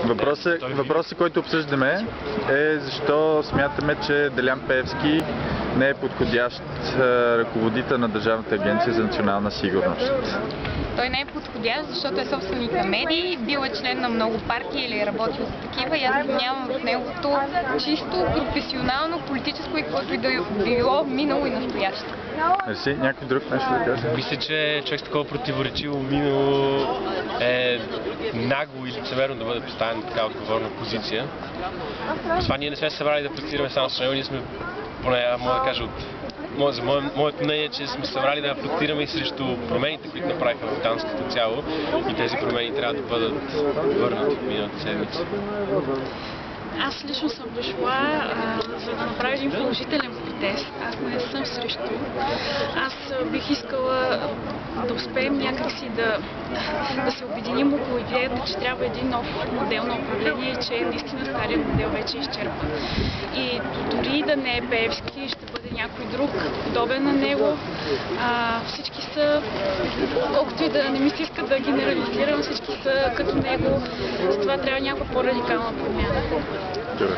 Въпросът, който обсъждаме е защо смятаме, че Делян Пеевски не е подходящ ръководител на Държавната агенция за национална сигурност. Той не е подходящ, защото е собственик на медии, бил е член на много партии или е работил с такива и аз нямам в неговото чисто професионално, политическо и каквото и да било минало и настояще. Мерси, някой друг нещо да каже? Мисля, че човек с такова противоречиво минало е нагло и лицемерно да бъде поставен на така отговорна позиция. Това ние не сме се събрали да протестираме само с него, ние сме, поне мога да кажа моето мнение е, че сме събрали да протестираме и срещу промените, които направиха в ДАНС като цяло и тези промени трябва да бъдат върнати в миналата седмица. Аз лично съм дошла, за да направя един положителен протест. Аз не съм срещу. Аз бих искала да успеем някакси да се обединим около идеята, че трябва един нов модел на управление и че наистина старият модел вече е изчерпан. И дори да не е Пеевски, ще бъде някой друг, подобен на него. Всички са, колкото и да не ми се иска да генерализирам, всички са като него. С това трябва някаква по-радикална промяна. Добре.